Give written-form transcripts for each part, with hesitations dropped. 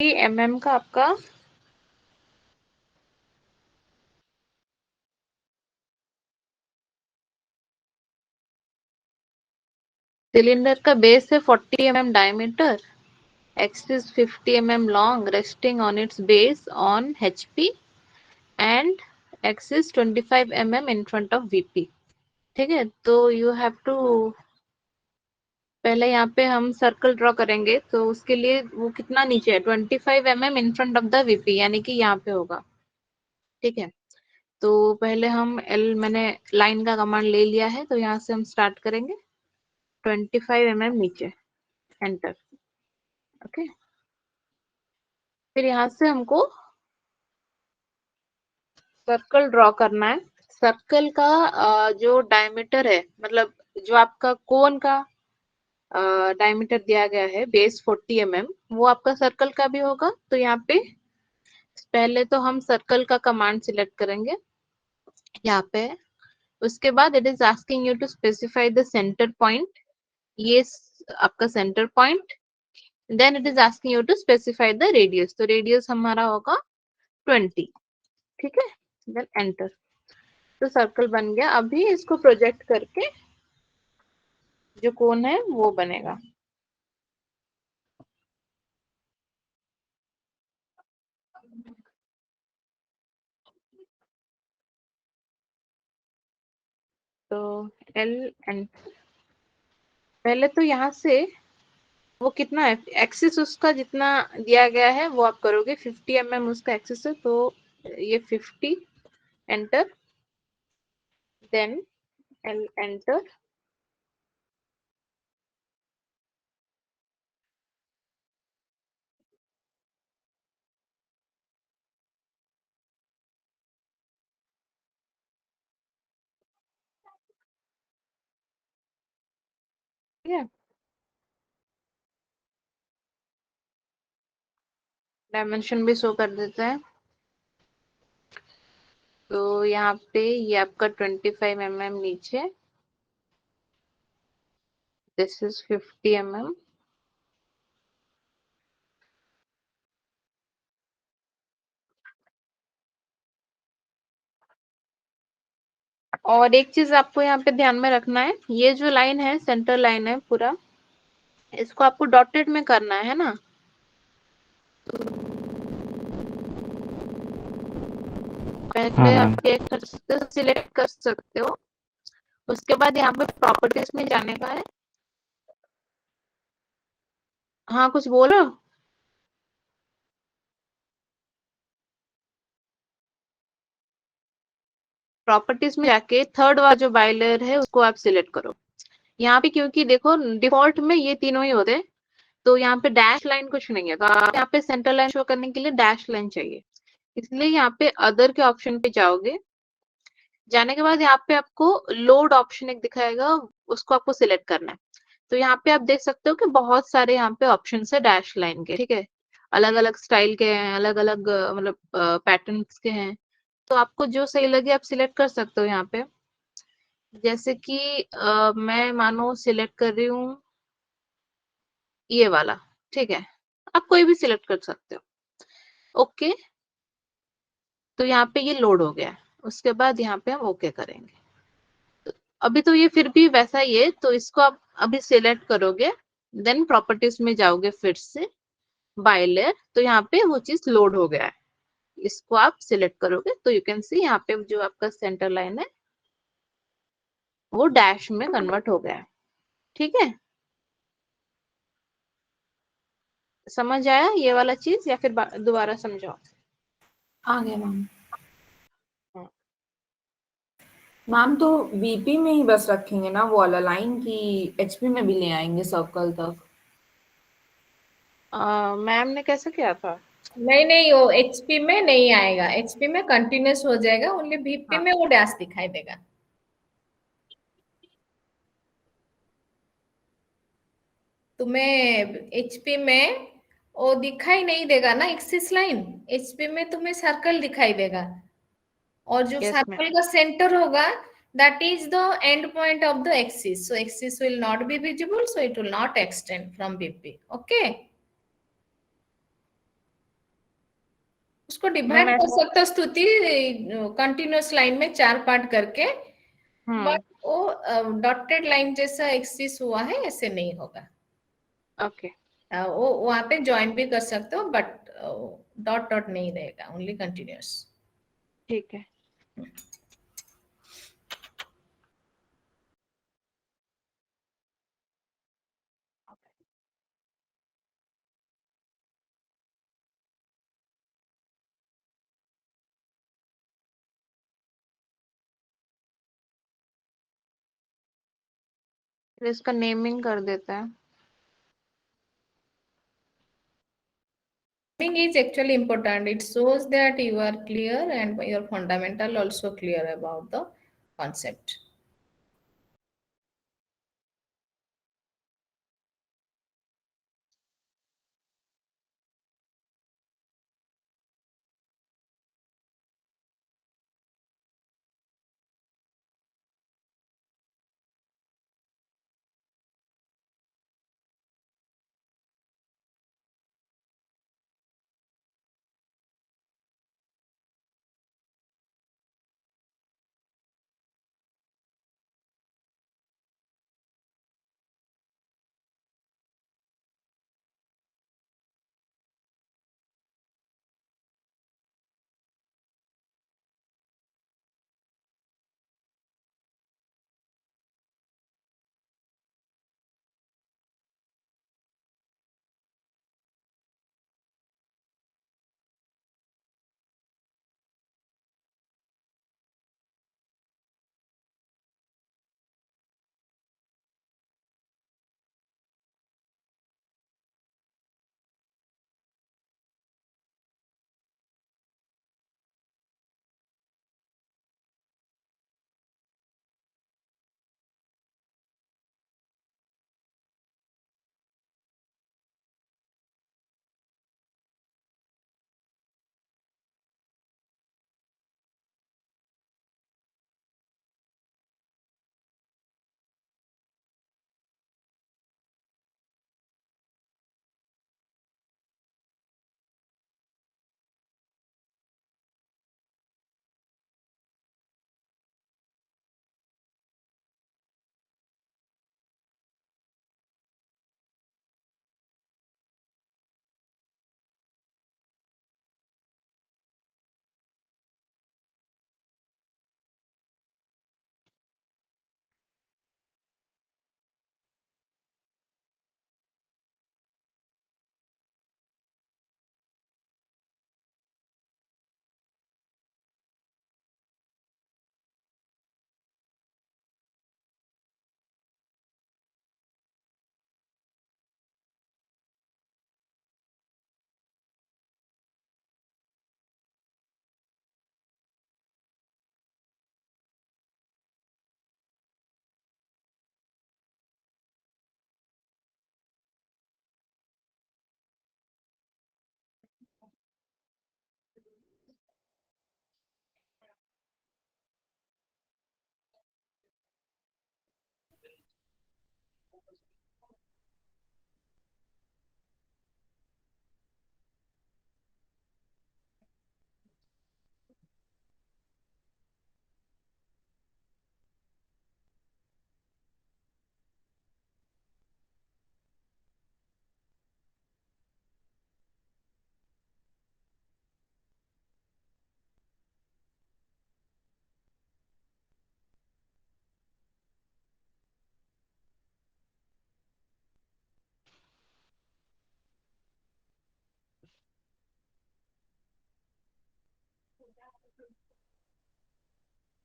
mm का आपका cylinder का बेस है 40 mm diameter, axis 50 mm long, resting on it's base on HP and axis 25 mm in front of VP। ठीक है, तो यू हैव टू पहले यहाँ पे हम सर्कल ड्रॉ करेंगे, तो उसके लिए वो कितना नीचे है 25 mm in front of the VP, यानी कि यहाँ पे होगा। ठीक है, तो पहले हम मैंने लाइन का कमांड ले लिया है, तो यहाँ से हम स्टार्ट करेंगे 25 mm नीचे, एंटर। ओके, फिर यहाँ से हमको सर्कल ड्रॉ करना है। सर्कल का जो डायमीटर है, मतलब जो आपका कोन का डायमीटर दिया गया है बेस 40 mm, वो आपका सर्कल का भी होगा। तो यहाँ पे पहले तो हम सर्कल का कमांड सिलेक्ट करेंगे यहाँ पे। उसके बाद it is asking you to specify the centre point, ये आपका centre point. Then it is asking you to specify the radius, तो रेडियस हमारा होगा 20। ठीक है, देन एंटर। तो सर्कल बन गया। अभी इसको प्रोजेक्ट करके जो कोन है वो बनेगा। तो एल एंड पहले तो यहाँ से वो कितना है एक्सिस, उसका जितना दिया गया है वो आप करोगे। 50 mm उसका एक्सिस है, तो ये 50, एंटर। Then L enter. ठीक है, डायमेंशन भी शो कर देता है। तो यहाँ पे ये आपका 25 mm नीचे, दिस इज 50 mm। और एक चीज आपको यहाँ पे ध्यान में रखना है, ये जो लाइन है सेंटर लाइन है पूरा, इसको आपको डॉटेड में करना है ना। पहले हाँ आप ये कर सकते हो, सिलेक्ट कर सकते हो। उसके बाद यहाँ पे प्रॉपर्टीज में जाने का है। हाँ, कुछ बोल रहे हो? प्रॉपर्टीज में जाके थर्ड वाला जो बाइलर है उसको आप सिलेक्ट करो। यहाँ पे क्योंकि देखो डिफॉल्ट में ये तीनों ही होते हैं, तो यहाँ पे डैश लाइन कुछ नहीं है, तो आप यहाँ पे सेंटर लाइन शो करने के लिए डैश लाइन चाहिए। इसलिए यहाँ पे अदर के ऑप्शन पे जाओगे। जाने के बाद यहाँ पे आपको लोड ऑप्शन एक दिखाएगा, उसको आपको सिलेक्ट करना है। तो यहाँ पे आप देख सकते हो कि बहुत सारे यहाँ पे ऑप्शन है डैश लाइन के। ठीक है, अलग अलग स्टाइल के हैं, अलग अलग मतलब पैटर्न्स के हैं। तो आपको जो सही लगे आप सिलेक्ट कर सकते हो यहाँ पे। जैसे कि मैं मानो सिलेक्ट कर रही हूँ ये वाला। ठीक है, आप कोई भी सिलेक्ट कर सकते हो। ओके, तो यहाँ पे ये लोड हो गया। उसके बाद यहाँ पे हम ओके करेंगे। तो अभी तो ये फिर भी वैसा ही है, तो इसको आप अभी सिलेक्ट करोगे। देन प्रॉपर्टीज में जाओगे फिर से, बाय लेयर, तो यहाँ पे वो चीज लोड हो गया है। इसको आप सिलेक्ट करोगे तो यू कैन सी यहाँ पे जो आपका सेंटर लाइन है वो डैश में कन्वर्ट हो गया है। ठीक है, समझ आया ये वाला चीज, या फिर दोबारा समझाओ? आ गया मैम। हाँ। मैम तो वीपी में ही बस रखेंगे ना वो वाला लाइन, की एचपी में भी ले आएंगे सर्कल तक? मैम ने कैसे किया था? नहीं नहीं, वो एचपी में नहीं आएगा, एचपी में कंटिन्यूस हो जाएगा, ओनली वीपी हाँ, में वो डैश दिखाई देगा। तुम्हें एचपी में वो दिखाई नहीं देगा ना एक्सिस लाइन, एचपी में तुम्हें सर्कल दिखाई देगा। और जो यस मैम। सर्कल का सेंटर होगा that is the end point of the axis, so axis will not be visible, so it will not extend from VP. Okay, उसको डिवाइड कर सकते हो स्तुति कंटिन्यूअस लाइन में 4 पार्ट करके, बट वो डॉटेड लाइन जैसा एक्सिस हुआ है ऐसे नहीं होगा। ओके वो वहां पे ज्वाइन भी कर सकते हो, बट डॉट डॉट नहीं रहेगा, ओनली कंटिन्यूअस। ठीक है। फिर इसका नेमिंग कर देते हैं। Naming is actually important. It shows that you are clear and your fundamental also clear about the concept.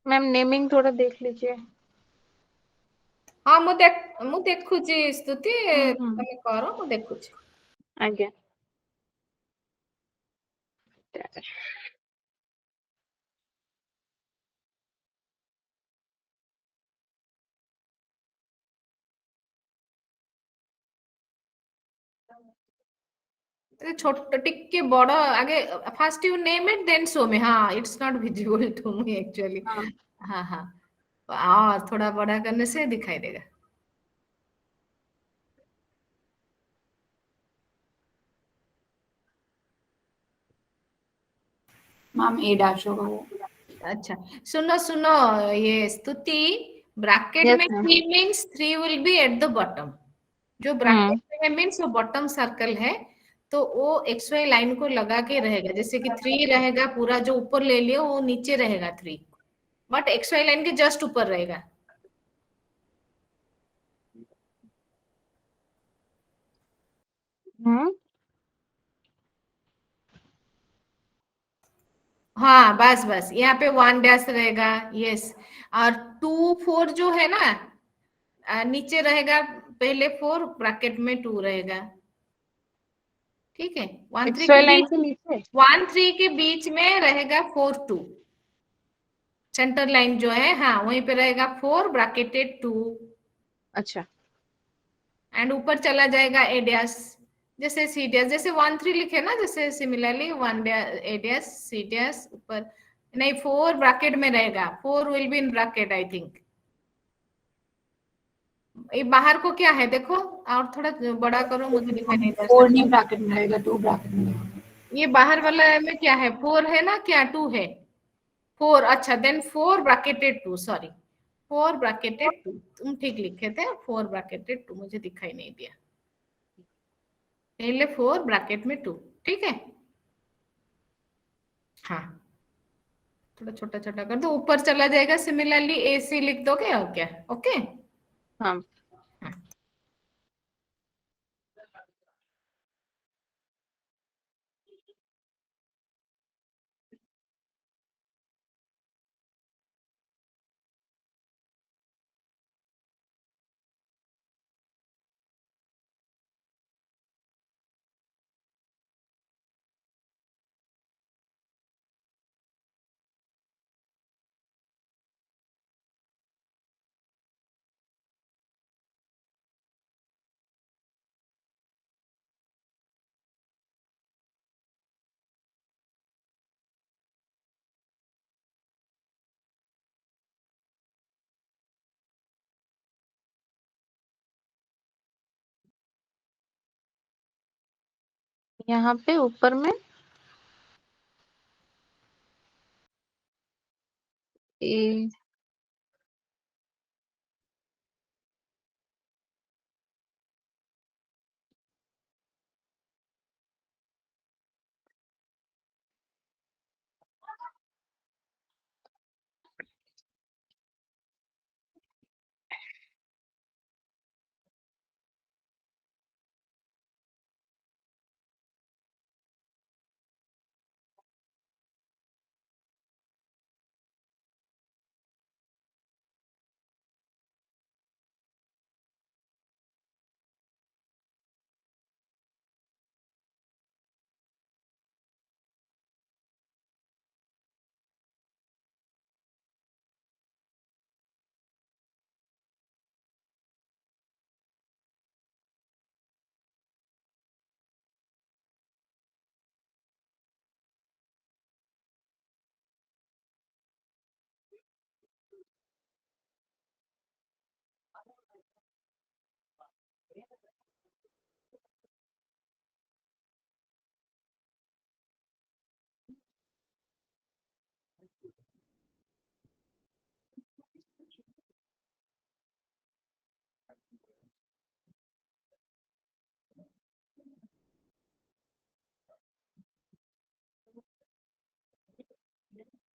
Ma'am naming थोड़ा देख लीजिए। हाँ ମୁଁ ଦେଖୁଛି ସ୍ତୁତି, ତମେ କର, ମୁଁ ଦେଖୁଛି। ଆଜ୍ଞା। छोट टिके बड़ आगे, first you name it then show me. हाँ, it's not visible to me actually. हाँ हाँ, और थोड़ा बड़ा करने से दिखाई देगा। मैम ए डैश होगा वो। अच्छा सुनो सुनो, ये स्तुति ब्रैकेट Yes, में ma'am. 3 means 3 will be at the bottom. जो ब्रैकेट में है मीन्स वो बॉटम सर्कल है, तो वो एक्स वाई लाइन को लगा के रहेगा। जैसे कि 3 रहेगा, पूरा जो ऊपर ले लियो वो नीचे रहेगा 3, बट एक्स वाई लाइन के जस्ट ऊपर रहेगा। हाँ बस बस, यहाँ पे 1 डैश रहेगा। यस, और 2 4 जो है ना, नीचे रहेगा पहले 4, ब्रैकेट में 2 रहेगा। ठीक है, 1 3 XY के लाइन बीच, से नीचे। 1 3 के बीच में रहेगा 4 2, सेंटर लाइन जो है, हाँ वहीं पे रहेगा 4 ब्रैकेटेड 2, अच्छा, एंड ऊपर चला जाएगा ए डैश, जैसे सी डैश, जैसे 1 3 लिखे ना, जैसे सिमिलरली 1 ए डैश सी डैश ऊपर। नहीं, 4 ब्रैकेट में रहेगा, 4 will be in bracket I think. ये बाहर को क्या है देखो, और थोड़ा बड़ा करो, मुझे दिखाई नहीं दे 4 रहा। नहीं ब्रैकेट में रहेगा, 2 ब्रैकेट में रहेगा। ये बाहर वाला में क्या है, 4 है ना, क्या 2 है? 4, अच्छा देन 4 ब्रैकेटेड 2, सॉरी 4 ब्रैकेटेड 2, तुम ठीक लिखे थे, 4 ब्रैकेटेड 2, मुझे दिखाई नहीं दिया। पहले 4 ब्रैकेट में 2, ठीक है। हाँ, थोड़ा छोटा छोटा कर दो, ऊपर चला जाएगा। सिमिलरली ए सी लिख दोगे और क्या, ओके। हाँ। यहाँ पे ऊपर में ए,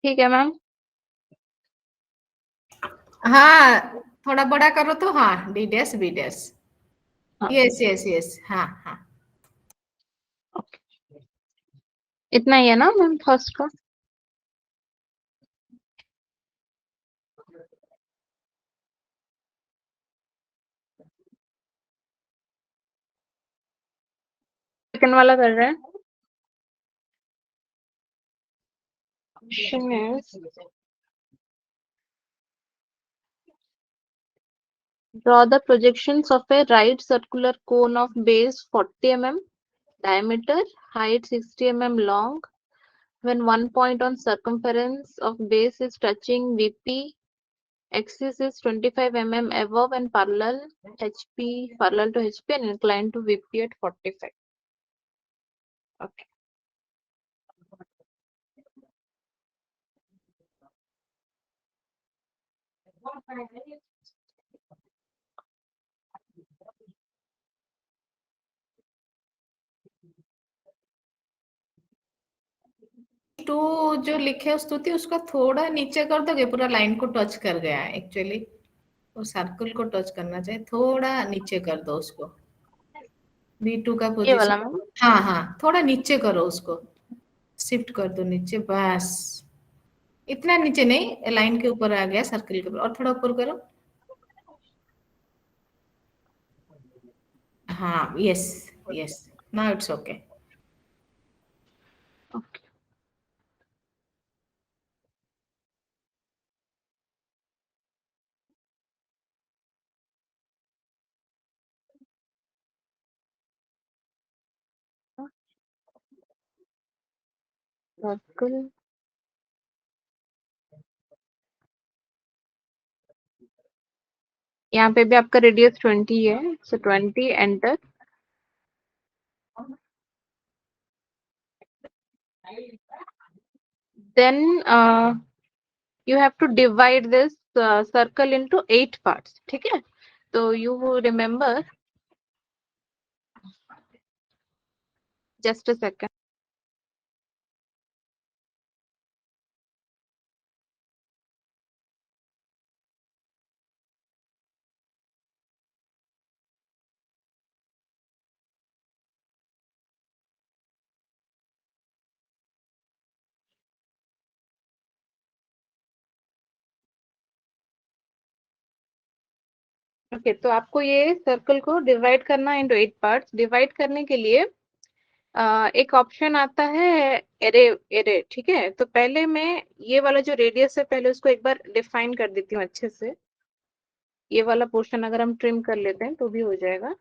ठीक है मैम। हाँ, थोड़ा बड़ा करो तो, हाँ डी डैश बी डैश, हाँ, यस यस यस, हाँ हाँ। इतना ही है ना मैम फर्स्ट का? सेकंड वाला कर रहे हैं। Question is, draw the projections of a right circular cone of base 40 mm diameter, height 60 mm long, when one point on circumference of base is touching VP, axis is 25 mm above and parallel parallel to HP and inclined to VP at 45. Okay. To जो लिखे स्तुति उसका थोड़ा नीचे कर दोगे, पूरा line को टच कर गया है एक्चुअली, वो सर्कल को टच करना चाहिए, थोड़ा नीचे कर दो उसको, B2 का ये वाला पोजीशन। मैम? हाँ हाँ, थोड़ा नीचे करो उसको, शिफ्ट कर दो नीचे, बस इतना नीचे नहीं, लाइन के ऊपर आ गया, सर्कल के ऊपर, और थोड़ा ऊपर करो। हाँ, yes yes, now it's okay. Okay, circle यहाँ पे भी आपका रेडियस 20 है, so 20 enter. Then you have to divide this circle into 8 parts, ठीक है? तो you remember, just a second. Okay, तो आपको ये सर्कल को डिवाइड करना इंटू 8 पार्ट्स। डिवाइड करने के लिए एक ऑप्शन आता है एरे, एरे, ठीक है? तो पहले मैं ये वाला जो रेडियस है पहले उसको एक बार डिफाइन कर देती हूँ अच्छे से। ये वाला पोर्शन अगर हम ट्रिम कर लेते हैं तो भी हो जाएगा।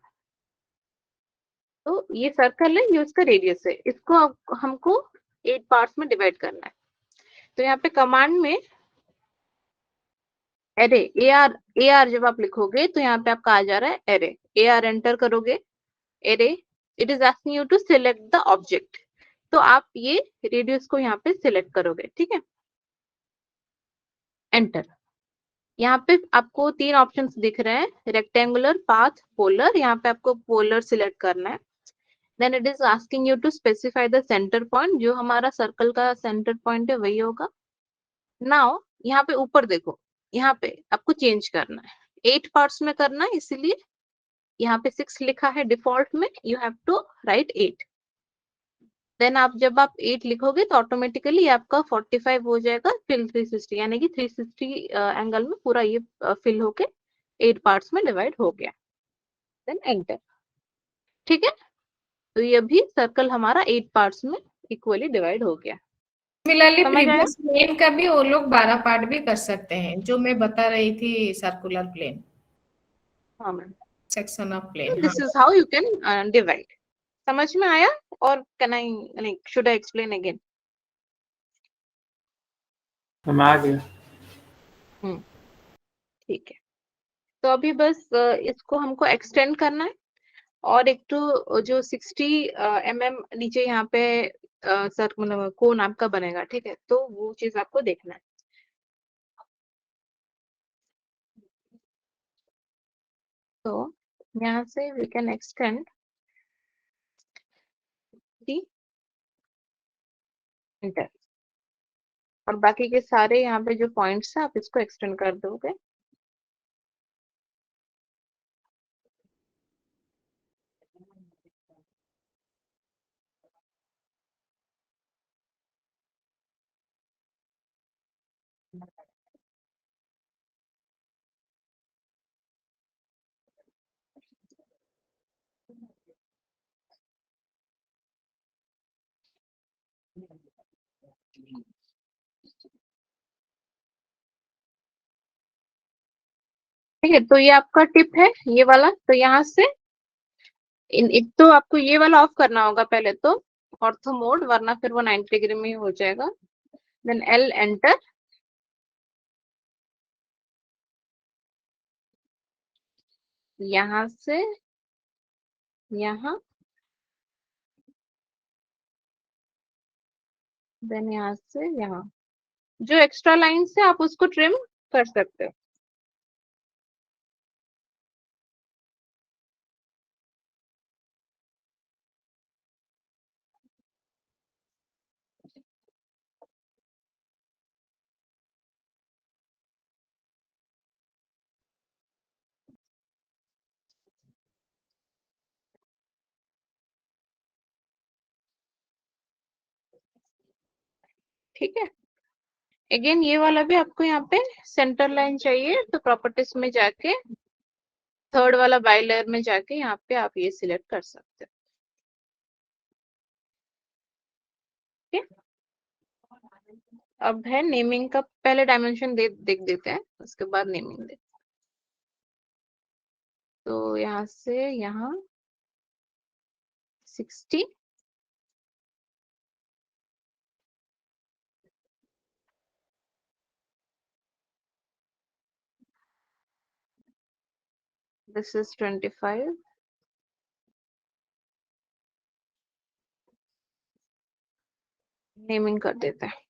तो ये सर्कल है, ये उसका रेडियस है, इसको हमको 8 पार्ट्स में डिवाइड करना है। तो यहाँ पे कमांड में एरे, ए आर जब आप लिखोगे तो यहाँ पे आपका आ जा रहा है एरे, ए आर एंटर करोगे, array, it is asking you to select the object. तो आप ये रेडियस को यहाँ पे सिलेक्ट करोगे, ठीक है? एंटर। यहाँ पे आपको 3 ऑप्शंस दिख रहे हैं, रेक्टेंगुलर, पाथ, पोलर। यहाँ पे आपको पोलर सिलेक्ट करना है। Then it is asking you to specify the centre point, जो हमारा सर्कल का सेंटर पॉइंट है वही होगा। नाउ यहाँ पे ऊपर देखो, यहाँ पे आपको चेंज करना है, 8 पार्ट्स में करना है, इसीलिए यहाँ पे 6 लिखा है डिफॉल्ट में, you have to write 8। Then आप जब आप 8 लिखोगे तो ऑटोमेटिकली आपका 45 हो जाएगा, फिल 360, यानी कि 360 एंगल में पूरा ये फिल होके 8 पार्ट्स में डिवाइड हो गया। देन एंटर, ठीक है? तो ये भी सर्कल हमारा 8 पार्ट्स में इक्वली डिवाइड हो गया। सिमिलरली समझ आया? प्रीवियस प्लेन का भी वो लोग 12 पार्ट भी कर सकते हैं, जो मैं बता रही थी, सर्कुलर प्लेन, हाँ ma'am, section of plane. This is how you can divide. समझ में आया? और can I, like, should I explain again? हम आ गए। ठीक है, तो अभी बस इसको हमको एक्सटेंड करना है, और एक तो जो 60 mm नीचे यहाँ पे सर मतलब कोन आपका बनेगा, ठीक है? तो वो चीज आपको देखना है। तो यहाँ से we can extend the inter, और बाकी के सारे यहाँ पे जो पॉइंट्स है आप इसको एक्सटेंड कर दोगे। ठीक है, तो ये आपका टिप है ये वाला। तो यहाँ से एक तो आपको ये वाला ऑफ करना होगा पहले तो, ऑर्थो मोड, वरना फिर वो 90 डिग्री में ही हो जाएगा। देन एल एंटर, यहाँ से यहाँ, देन यहाँ से यहाँ, जो एक्स्ट्रा लाइन है आप उसको ट्रिम कर सकते हो। ठीक है। अगेन ये वाला भी आपको यहाँ पे सेंटर लाइन चाहिए, तो प्रॉपर्टीज में जाके थर्ड वाला बाय लेयर में जाके यहाँ पे आप ये सिलेक्ट कर सकते हो। ठीक है। अब है नेमिंग का, पहले डायमेंशन देख देते हैं, उसके बाद नेमिंग दे। तो यहाँ से यहाँ 60, this is 25, नेमिंग कर देते हैं।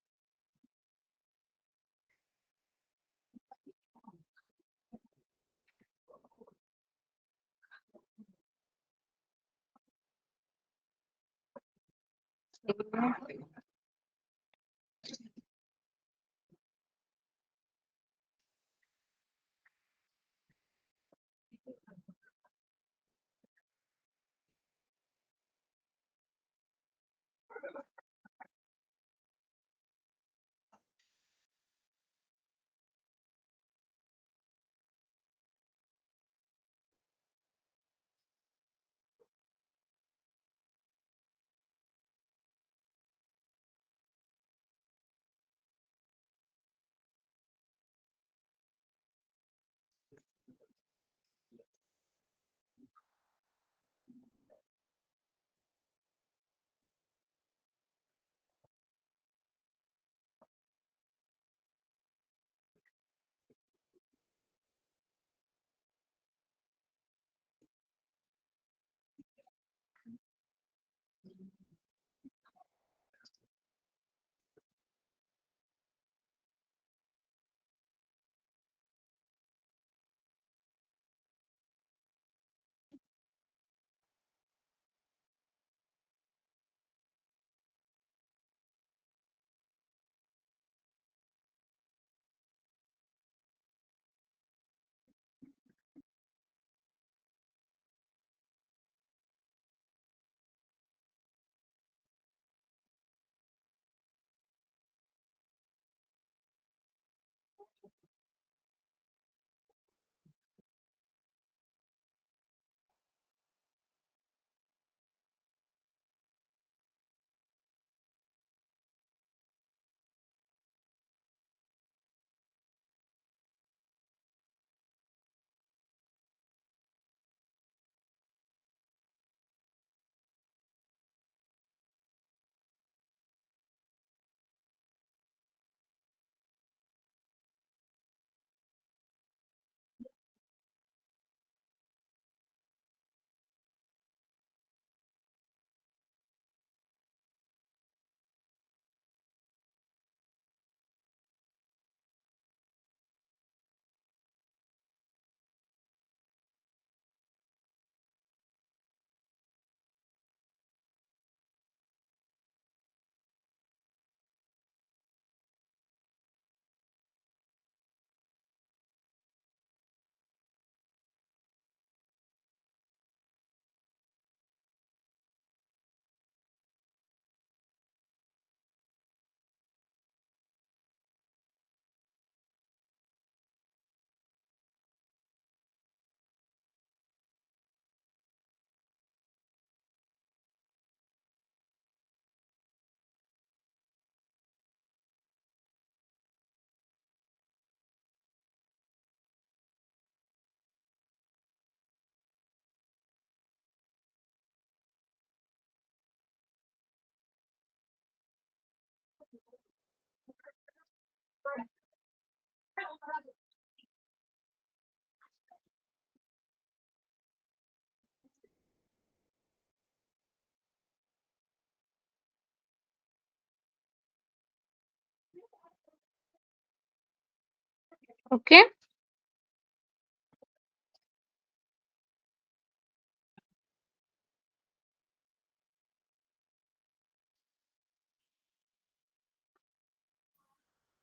ओके।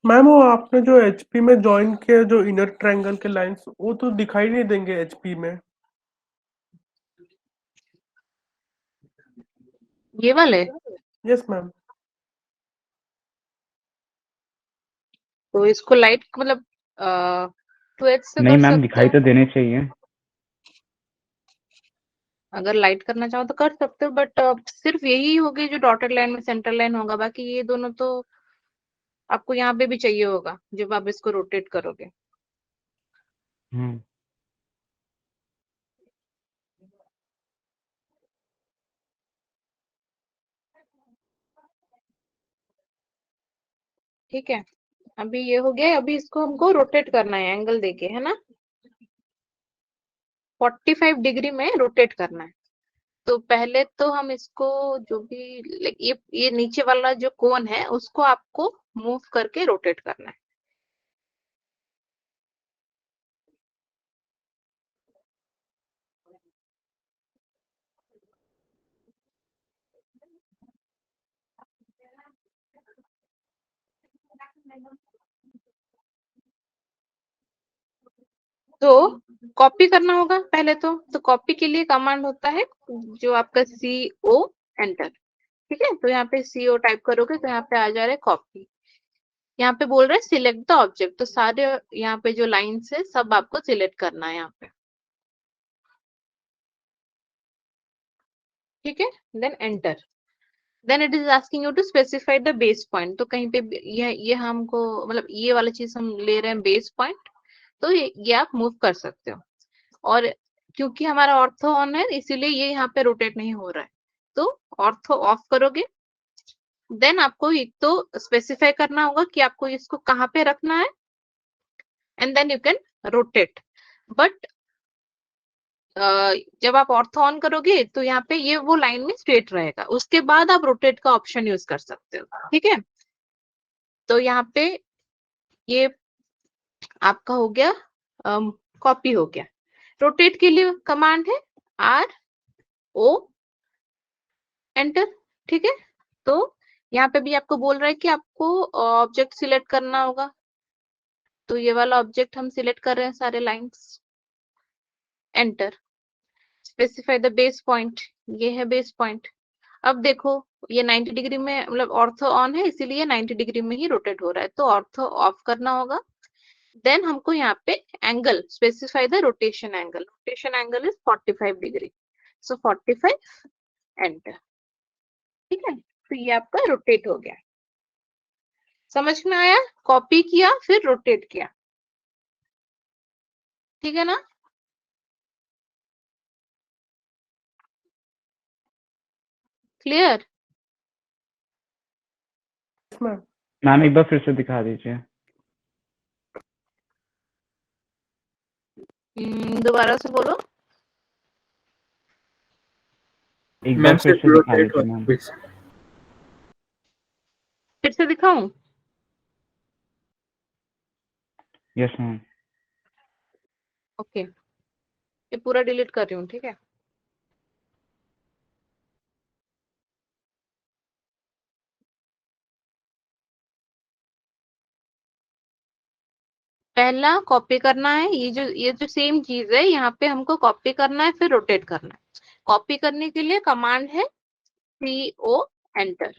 मैम वो आपने जो एचपी में ज्वाइन किया जो इनर ट्रायंगल के लाइंस, वो तो दिखाई नहीं देंगे एचपी में। ये वाले यस मैम। तो इसको लाइट मतलब 2h से नहीं कर मैम, सकते दिखाई हो। तो देने चाहिए। अगर लाइट करना चाहो तो कर सकते हो, बट सिर्फ यही होगी जो डॉटेड लाइन में सेंटर लाइन होगा, बाकी ये दोनों तो आपको यहाँ पे भी चाहिए होगा जब आप इसको रोटेट करोगे। ठीक है, अभी ये हो गया। अभी इसको हमको रोटेट करना है एंगल देके, है ना, 45 डिग्री में रोटेट करना है। तो पहले तो हम इसको जो भी ये नीचे वाला जो कोन है उसको आपको मूव करके रोटेट करना है। तो कॉपी करना होगा पहले तो कॉपी के लिए कमांड होता है जो आपका CO एंटर। ठीक है, तो यहाँ पे CO टाइप करोगे तो यहाँ पे आ जा रहा है कॉपी। यहाँ पे बोल रहे हैं सिलेक्ट द ऑब्जेक्ट, तो सारे यहाँ पे जो लाइन्स है सब आपको सिलेक्ट करना है यहाँ पे। ठीक है, then enter. Then it is asking you to specify the base point. तो कहीं पे ये हमको मतलब ये वाला चीज हम ले रहे हैं बेस पॉइंट, तो ये आप मूव कर सकते हो। और क्योंकि हमारा ऑर्थो ऑन है इसीलिए ये यहाँ पे रोटेट नहीं हो रहा है, तो ऑर्थो ऑफ करोगे। देन आपको एक तो स्पेसिफाई करना होगा कि आपको इसको कहाँ पे रखना है, and then you can rotate. But जब आप ऑर्थो ऑन करोगे तो यहाँ पे ये वो लाइन में स्ट्रेट रहेगा, उसके बाद आप रोटेट का ऑप्शन यूज कर सकते हो। ठीक है, तो यहाँ पे ये आपका हो गया, कॉपी हो गया। रोटेट के लिए कमांड है RO एंटर। ठीक है, तो यहाँ पे भी आपको बोल रहा है कि आपको ऑब्जेक्ट सिलेक्ट करना होगा, तो ये वाला ऑब्जेक्ट हम सिलेक्ट कर रहे हैं सारे lines. Enter, specify the base point, ये है बेस पॉइंट। अब देखो ये 90 डिग्री में मतलब ऑर्थो ऑन है इसीलिए 90 डिग्री में ही रोटेट हो रहा है, तो ऑर्थो ऑफ करना होगा। देन हमको यहाँ पे angle specify the rotation angle. Rotation angle is 45 degree, so 45 enter. ठीक है, तो ये आपका रोटेट हो गया। समझ में आया? कॉपी किया फिर रोटेट किया, ठीक है ना? क्लियर? मैम एक बार फिर से दिखा दीजिए। दोबारा से बोलो। एक बार फिर से दिखा दीजिए मैम। फिर से दिखाऊं? Yes ma'am. ओके, ये पूरा डिलीट कर रही हूँ। ठीक है, पहला कॉपी करना है, ये जो सेम चीज है यहाँ पे हमको कॉपी करना है फिर रोटेट करना है। कॉपी करने के लिए कमांड है CO एंटर।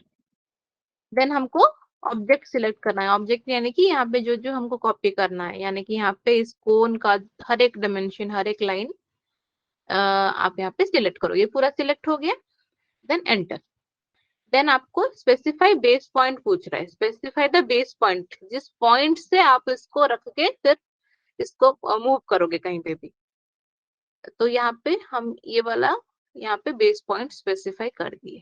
देन हमको ऑब्जेक्ट सिलेक्ट करना है। ऑब्जेक्ट यानी कि यहाँ पे जो जो हमको कॉपी करना है, यानी कि यहाँ पे इस कोन का हर एक डायमेंशन, हर एक लाइन आप यहाँ पे सिलेक्ट करो। ये पूरा सिलेक्ट हो गया, देन एंटर। देन आपको स्पेसिफाई बेस पॉइंट पूछ रहा है। स्पेसिफाई द बेस पॉइंट, जिस पॉइंट से आप इसको रख के फिर इसको मूव करोगे कहीं पे भी। तो यहाँ पे हम ये वाला यहाँ पे बेस पॉइंट स्पेसिफाई कर दिए।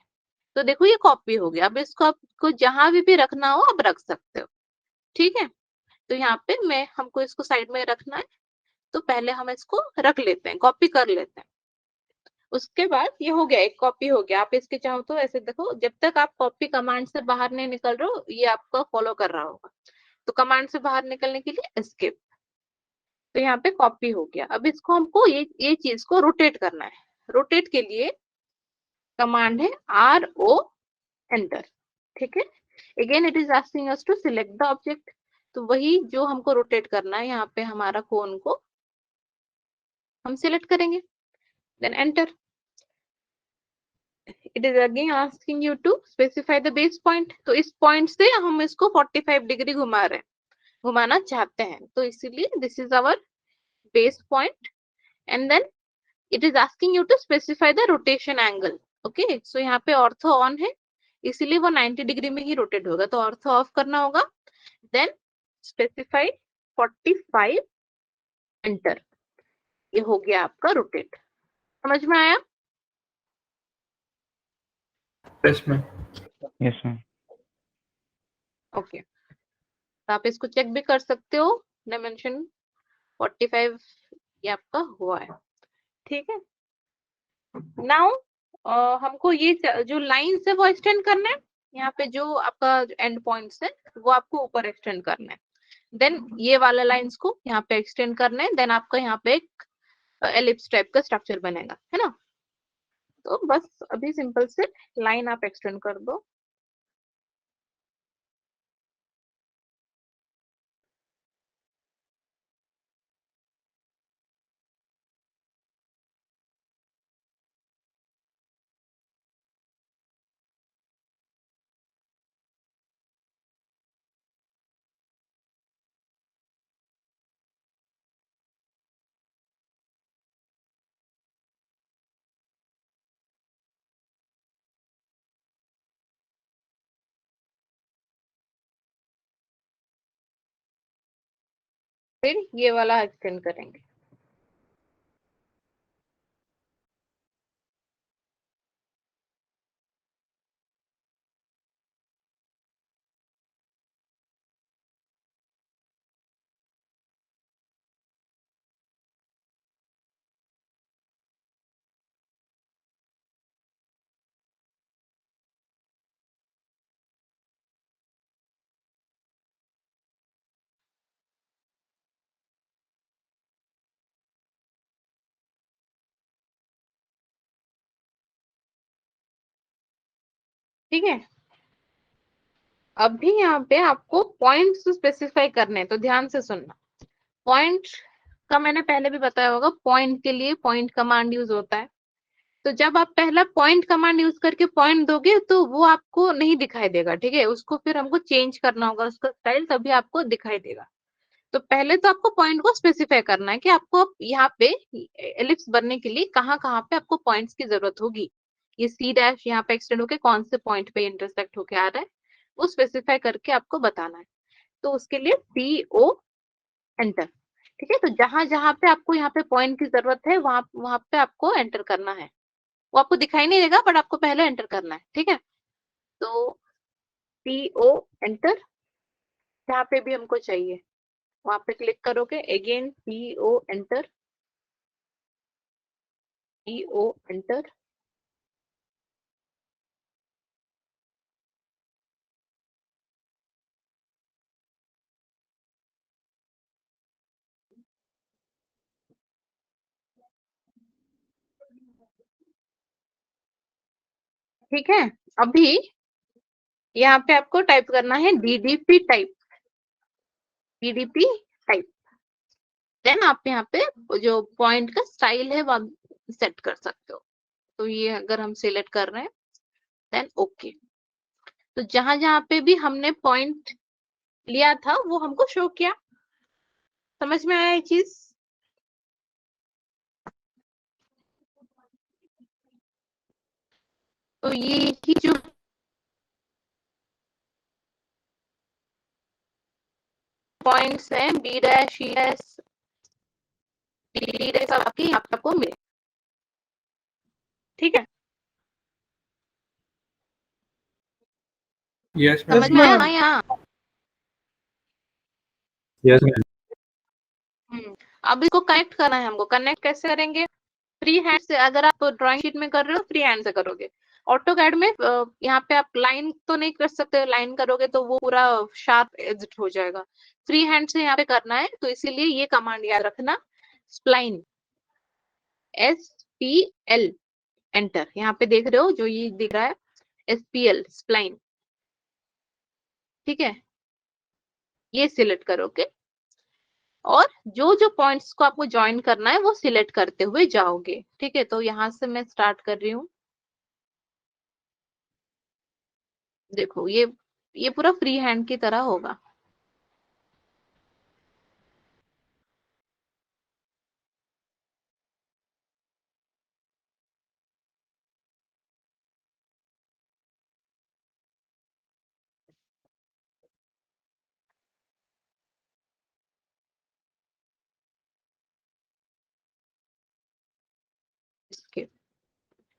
तो देखो ये कॉपी हो गया। अब इसको आपको जहां भी रखना हो आप रख सकते हो। ठीक है, तो यहाँ पे हमको इसको साइड में रखना है, तो पहले हम इसको रख लेते हैं, कॉपी कर लेते हैं। उसके बाद ये हो गया, एक कॉपी हो गया। आप इसके चाहो तो ऐसे देखो, जब तक आप कॉपी कमांड से बाहर नहीं निकल रहे हो ये आपको फॉलो कर रहा होगा। तो कमांड से बाहर निकलने के लिए एस्केप। तो यहाँ पे कॉपी हो गया। अब इसको हमको ये चीज को रोटेट करना है। रोटेट के लिए कमांड है RO एंटर। ठीक है, again it is asking us to select the object. तो वही जो हमको रोटेट करना है, यहाँ पे हमारा कोन को हम सिलेक्ट करेंगे, then enter. It is again asking you to specify the base point. तो इस पॉइंट से हम इसको 45 डिग्री घुमा रहे हैं। घुमाना चाहते हैं। तो इसीलिए this is our base point and then it is asking you to specify the rotation angle. Okay, so यहाँ पे ऑर्थो ऑन है इसीलिए वो 90 डिग्री में ही रोटेट होगा, तो ऑर्थो ऑफ करना होगा, देन स्पेसिफाई 45 एंटर, ये हो गया आपका रोटेट। समझ में आया? Yes ma'am. Yes ma'am. Okay, तो आप इसको चेक भी कर सकते हो, डायमेंशन 45 ये आपका हुआ है। ठीक है, नाउ हमको ये जो लाइन है वो एक्सटेंड करना है, यहाँ पे जो आपका एंड पॉइंट्स है वो आपको ऊपर एक्सटेंड करना है, देन ये वाला लाइंस को यहाँ पे एक्सटेंड करना है, देन आपका यहाँ पे एक एलिप्स टाइप का स्ट्रक्चर बनेगा, है ना। तो बस अभी सिंपल से लाइन आप एक्सटेंड कर दो। फिर ये वाला एक्सटेंड करेंगे। ठीक है, अभी यहाँ पे आपको पॉइंट्स स्पेसिफाई करने हैं, तो ध्यान से सुनना। पॉइंट का मैंने पहले भी बताया होगा, पॉइंट के लिए पॉइंट कमांड यूज होता है। तो जब आप पहला पॉइंट कमांड यूज करके पॉइंट दोगे तो वो आपको नहीं दिखाई देगा, ठीक है, उसको फिर हमको चेंज करना होगा उसका स्टाइल, तभी आपको दिखाई देगा। तो पहले तो आपको पॉइंट को स्पेसिफाई करना है कि आपको यहाँ पे एलिप्स बनने के लिए कहाँ कहाँ पे आपको पॉइंट्स की जरूरत होगी। ये सी डैश यहाँ पे एक्सटेंड होके कौन से पॉइंट पे इंटरसेक्ट होके आ रहा है वो स्पेसिफाई करके आपको बताना है। तो उसके लिए टी ओ एंटर, ठीक है। तो जहां जहां पे आपको यहाँ पे पॉइंट की जरूरत है वहां वहां पे आपको एंटर करना है। वो आपको दिखाई नहीं देगा बट आपको पहले एंटर करना है, ठीक है। तो टी ओ एंटर, जहाँ पे भी हमको चाहिए वहां पे क्लिक करोगे, again T O enter, T O enter, ठीक है। अभी यहाँ पे आपको टाइप करना है DDP type, DDP type, then आप यहाँ पे जो पॉइंट का स्टाइल है वो आप सेट कर सकते हो। तो ये अगर हम सिलेक्ट कर रहे हैं देन ओके। तो जहां जहां पे भी हमने पॉइंट लिया था वो हमको शो किया। समझ में आया ये चीज? तो ये ही जो पॉइंट्स हैं B dash E dash D dash आपके यहाँ पे आपको मिले, ठीक है। यस समझ मैम। में आया? हाँ, यहाँ यस मैम। अब इसको कनेक्ट करना है हमको। कनेक्ट कैसे करेंगे? फ्री हैंड से, अगर आप ड्राइंग शीट में कर रहे हो फ्री हैंड से करोगे। ऑटोकैड में यहाँ पे आप लाइन तो नहीं कर सकते, लाइन करोगे तो वो पूरा शार्प एज्ड हो जाएगा। फ्री हैंड से यहाँ पे करना है, तो इसीलिए ये कमांड याद रखना, स्प्लाइन, SPL एंटर। यहाँ पे देख रहे हो जो ये दिख रहा है SPL स्प्लाइन, ठीक है। ये सिलेक्ट करोगे और जो जो पॉइंट्स को आपको ज्वाइन करना है वो सिलेक्ट करते हुए जाओगे, ठीक है। तो यहाँ से मैं स्टार्ट कर रही हूँ। देखो ये पूरा फ्री हैंड की तरह होगा।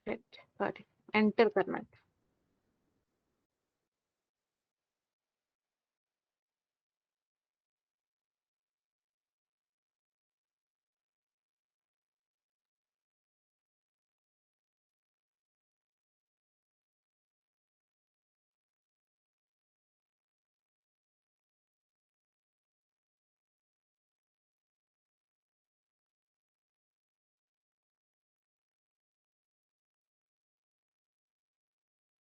परफेक्ट, एंटर करना है।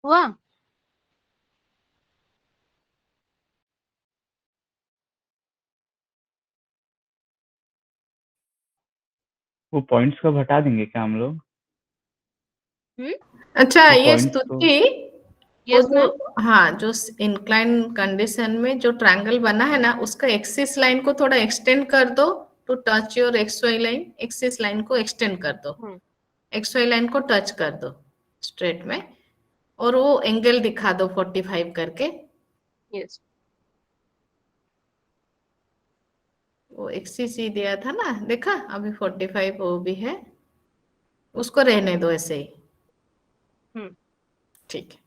हुआ? वो पॉइंट्स को हटा देंगे क्या हम लोग? अच्छा वो ये points को स्तुति वो यस जो मैम। हाँ जो इंक्लाइन कंडीशन में जो ट्रायंगल बना है ना उसका एक्सिस लाइन को थोड़ा एक्सटेंड कर दो to touch your X Y line. Axis line को एक्सटेंड कर दो, एक्स वाई लाइन को टच कर दो स्ट्रेट में, और वो एंगल दिखा दो 45 करके। यस वो एक्सिस ही दिया था ना, देखा अभी 45 वो भी है, उसको रहने दो ऐसे ही। ठीक है,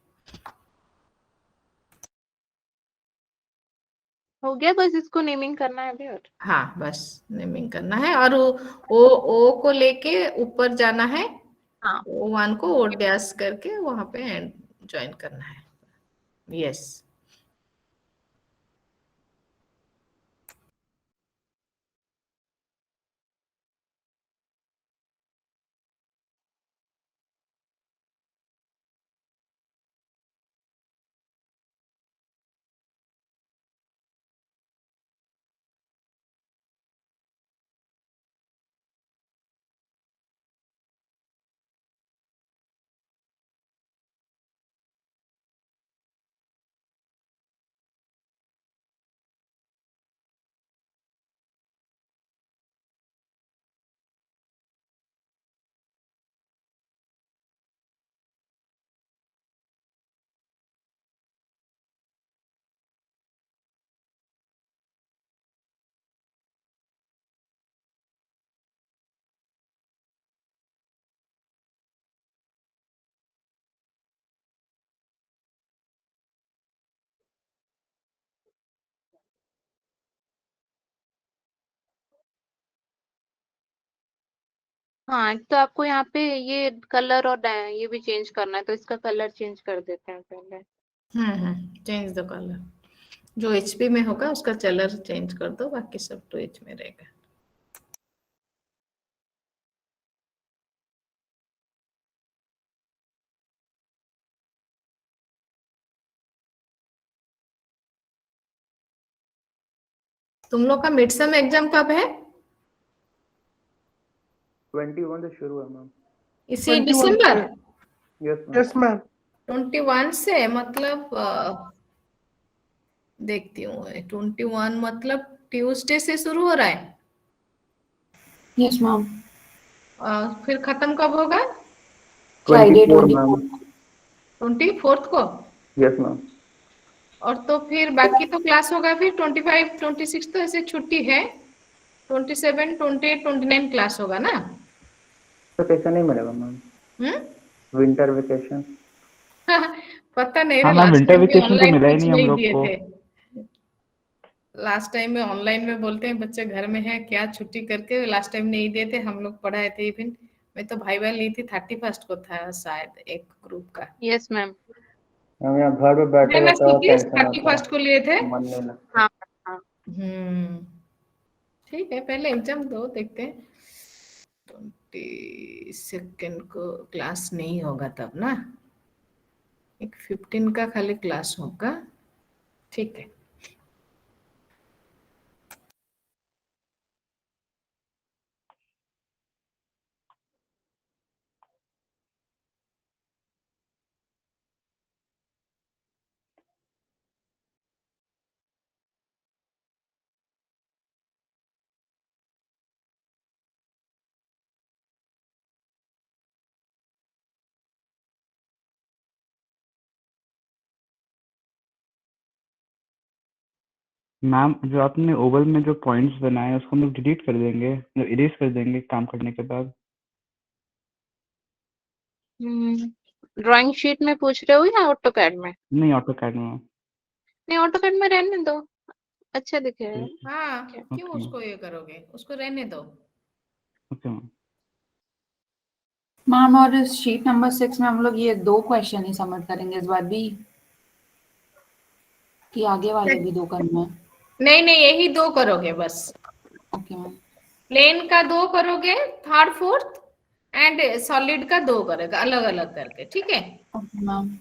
हो गया, बस इसको नेमिंग करना है अभी। और हाँ बस नेमिंग करना है, और ओ को लेके ऊपर जाना है, हाँ O1 को ओ डैश करके वहां पे एंड ज्वाइन करना है। यस हाँ, एक तो आपको यहाँ पे ये कलर और ये भी चेंज करना है, तो इसका कलर चेंज कर देते हैं पहले। चेंज द कलर, जो एचपी में होगा उसका कलर चेंज कर दो, बाकी सब 2H में रहेगा। तुम लोग का मिड सेम एग्जाम कब है? 21 से शुरू है मैम। इसी 21 दिसंबर? Yes ma'am. Yes ma'am. 21 से मतलब देखती हूँ 21 मतलब ट्यूसडे से शुरू हो रहा है। Yes ma'am. फिर खत्म कब होगा? Friday 24 ma'am. 24th को। Yes ma'am. और तो फिर बाकी तो क्लास होगा फिर 25 26 तो ऐसे छुट्टी है, 27 28 29 क्लास होगा ना? वेकेशन नहीं मिलेगा मैम, विंटर वेकेशन। पता नहीं हाँ रे, मैम, लास्ट विंटर टाइम भी वेकेशन तो ऑनलाइन मिला ही कुछ नहीं हम नहीं लोग दिए को। थे। लास्ट टाइम में ऑनलाइन में बोलते हैं बच्चे घर में है क्या छुट्टी करके, लास्ट टाइम नहीं दिए थे, हम लोग पढ़ाए थे। इवन मैं तो भाई बहन ली थी 31st को था शायद एक ग्रुप का। Yes ma'am. हम यहाँ घर पे बैठे मैं रहते हैं और टेंशन आता 31st को लिए थे। है, मन नहीं लगता। हाँ हाँ ठीक है, पहले एग्जाम दो, देखते हैं। 22 को क्लास नहीं होगा तब ना, एक 15 का खाली क्लास होगा। ठीक है, मैम जो आपने ओवल में जो पॉइंट्स बनाए उसको हम लोग डिलीट कर देंगे, मतलब इरेज कर देंगे काम करने के बाद। ड्राइंग शीट में पूछ रहे हो या ऑटो कैड में? नहीं, ऑटो कैड में। नहीं, ऑटो कैड में रहने दो, अच्छा दिखेगा। हाँ, क्यों ओके उसको ये करोगे, उसको रहने दो। Okay ma'am. मैम और इस शीट नंबर 6 में हम लोग ये 2 क्वेश्चन ही सबमिट करेंगे इस बार भी, कि आगे वाले भी 2 करना है? नहीं नहीं, यही 2 करोगे बस। Okay ma'am. प्लेन का 2 करोगे, थर्ड फोर्थ, एंड सॉलिड का 2 करेगा अलग अलग करके, ठीक है? Okay ma'am.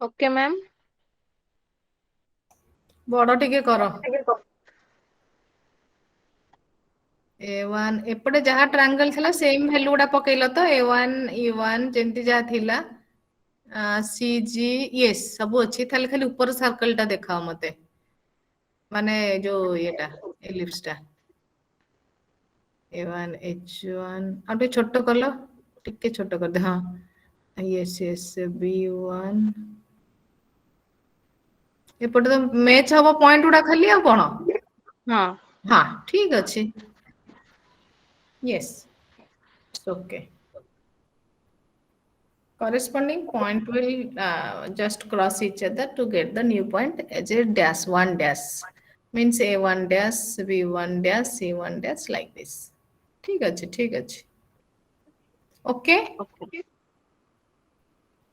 ओके मैम, बड़ टिके कर A1 एपटे जहाँ ट्रायंगल थिला सेम वैल्यू गुडा पकेइलो तो A1 E1 जेंति जा थिला CG यस सब अच्छी थाले खाली ऊपर सर्कल टा देखाओ मते माने जो येटा एलिप्स टा A1 H1 आ टे छोटो करलो टिके छोटो कर दे हां यस यस B1 एपटे तो मैच हबो पॉइंट गुडा खाली आ कोन हाँ हां ठीक अछि yes it's okay corresponding point will just cross each other to get the new point as a dash one dash means A1 dash B1 dash C1 dash like this ठीक अच्छे okay